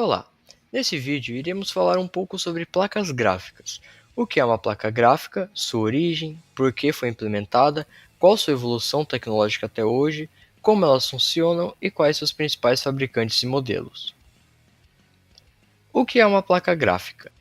Olá! Nesse vídeo iremos falar um pouco sobre placas gráficas. O que é uma placa gráfica, sua origem, por que foi implementada, qual sua evolução tecnológica até hoje, como elas funcionam e quais seus principais fabricantes e modelos. O que é uma placa gráfica?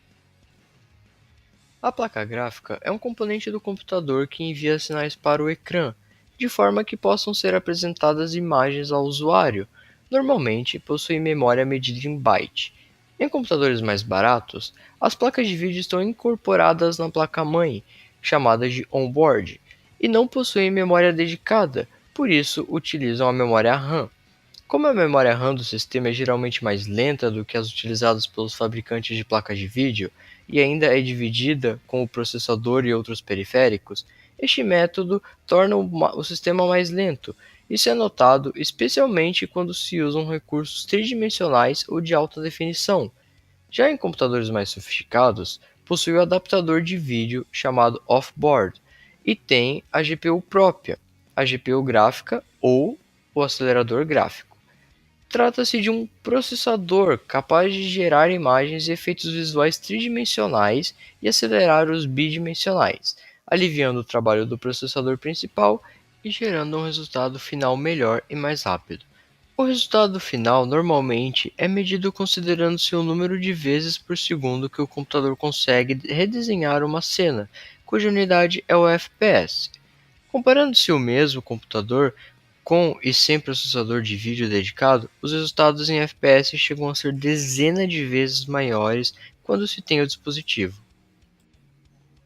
A placa gráfica é um componente do computador que envia sinais para o ecrã, de forma que possam ser apresentadas imagens ao usuário. Normalmente possui memória medida em byte. Em computadores mais baratos, as placas de vídeo estão incorporadas na placa-mãe, chamada de onboard, e não possuem memória dedicada, por isso utilizam a memória RAM. Como a memória RAM do sistema é geralmente mais lenta do que as utilizadas pelos fabricantes de placas de vídeo e ainda é dividida com o processador e outros periféricos, este método torna o sistema mais lento. Isso é notado especialmente quando se usam recursos tridimensionais ou de alta definição. Já em computadores mais sofisticados, possui o adaptador de vídeo chamado off-board e tem a GPU própria, a GPU gráfica ou o acelerador gráfico. Trata-se de um processador capaz de gerar imagens e efeitos visuais tridimensionais e acelerar os bidimensionais, aliviando o trabalho do processador principal e gerando um resultado final melhor e mais rápido. O resultado final normalmente é medido considerando-se o número de vezes por segundo que o computador consegue redesenhar uma cena, cuja unidade é o FPS. Comparando-se o mesmo computador com e sem processador de vídeo dedicado, os resultados em FPS chegam a ser dezenas de vezes maiores quando se tem o dispositivo.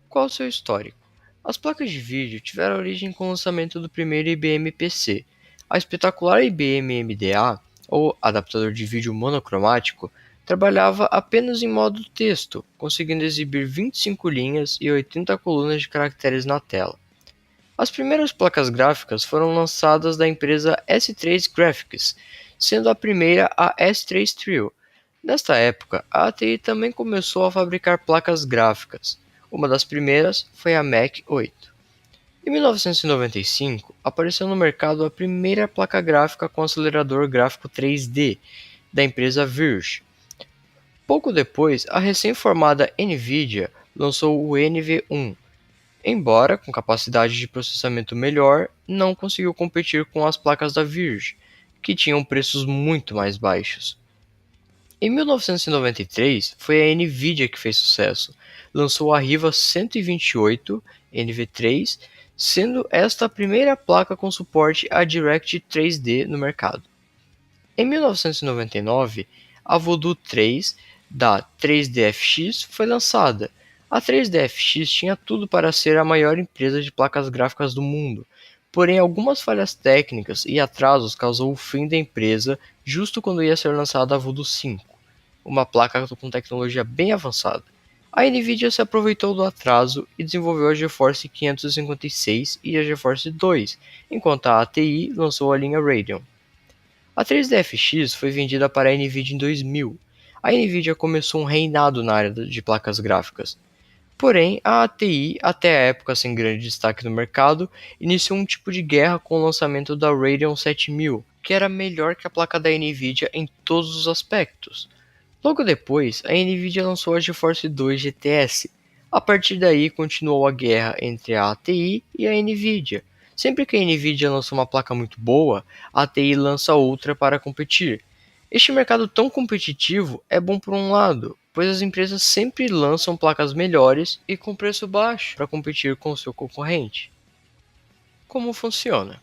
Qual o seu histórico? As placas de vídeo tiveram origem com o lançamento do primeiro IBM PC. A espetacular IBM MDA, ou adaptador de vídeo monocromático, trabalhava apenas em modo texto, conseguindo exibir 25 linhas e 80 colunas de caracteres na tela. As primeiras placas gráficas foram lançadas da empresa S3 Graphics, sendo a primeira a S3 Trio. Nesta época, a ATI também começou a fabricar placas gráficas. Uma das primeiras foi a Mac 8. Em 1995, apareceu no mercado a primeira placa gráfica com acelerador gráfico 3D, da empresa Virge. Pouco depois, a recém-formada Nvidia lançou o NV1. Embora com capacidade de processamento melhor, não conseguiu competir com as placas da Virge, que tinham preços muito mais baixos. Em 1993, foi a Nvidia que fez sucesso. Lançou a Riva 128 NV3, sendo esta a primeira placa com suporte a Direct 3D no mercado. Em 1999, a Voodoo 3 da 3DFX foi lançada. A 3DFX tinha tudo para ser a maior empresa de placas gráficas do mundo, porém algumas falhas técnicas e atrasos causou o fim da empresa justo quando ia ser lançada a Voodoo 5, uma placa com tecnologia bem avançada. A Nvidia se aproveitou do atraso e desenvolveu a GeForce 556 e a GeForce 2, enquanto a ATI lançou a linha Radeon. A 3DFX foi vendida para a Nvidia em 2000. A Nvidia começou um reinado na área de placas gráficas. Porém, a ATI, até a época sem grande destaque no mercado, iniciou um tipo de guerra com o lançamento da Radeon 7000, que era melhor que a placa da Nvidia em todos os aspectos. Logo depois, a Nvidia lançou a GeForce 2 GTS. A partir daí, continuou a guerra entre a ATI e a Nvidia. Sempre que a Nvidia lança uma placa muito boa, a ATI lança outra para competir. Este mercado tão competitivo é bom por um lado, pois as empresas sempre lançam placas melhores e com preço baixo para competir com o seu concorrente. Como funciona?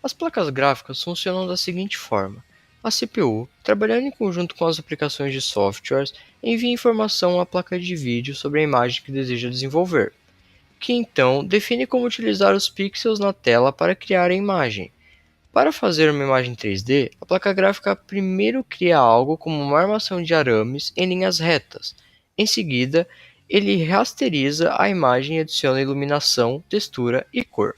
As placas gráficas funcionam da seguinte forma: a CPU, trabalhando em conjunto com as aplicações de softwares, envia informação à placa de vídeo sobre a imagem que deseja desenvolver, que então define como utilizar os pixels na tela para criar a imagem. Para fazer uma imagem 3D, a placa gráfica primeiro cria algo como uma armação de arames em linhas retas. Em seguida, ele rasteriza a imagem e adiciona iluminação, textura e cor.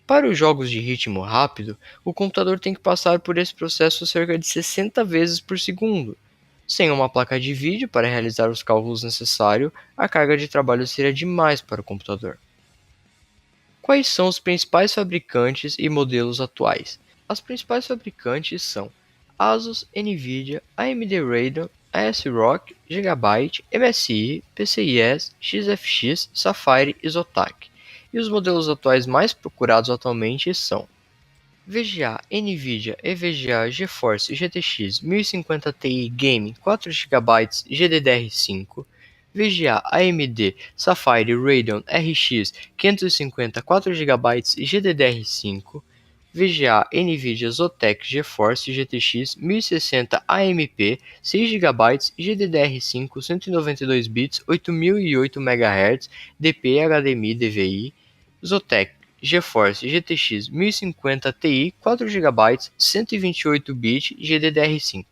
Para os jogos de ritmo rápido, o computador tem que passar por esse processo cerca de 60 vezes por segundo. Sem uma placa de vídeo para realizar os cálculos necessários, a carga de trabalho seria demais para o computador. Quais são os principais fabricantes e modelos atuais? As principais fabricantes são Asus, Nvidia, AMD Radeon, ASRock, Gigabyte, MSI, PCIe, XFX, Sapphire e Zotac. E os modelos atuais mais procurados atualmente são VGA Nvidia EVGA GeForce GTX 1050 Ti Gaming 4 GB GDDR5, VGA AMD Sapphire Radeon RX 550 4 GB GDDR5, VGA Nvidia Zotac GeForce GTX 1060 AMP 6 GB GDDR5 192 bits 8008 MHz DP HDMI DVI, Zotac GeForce GTX 1050 Ti 4 GB 128 bits GDDR5.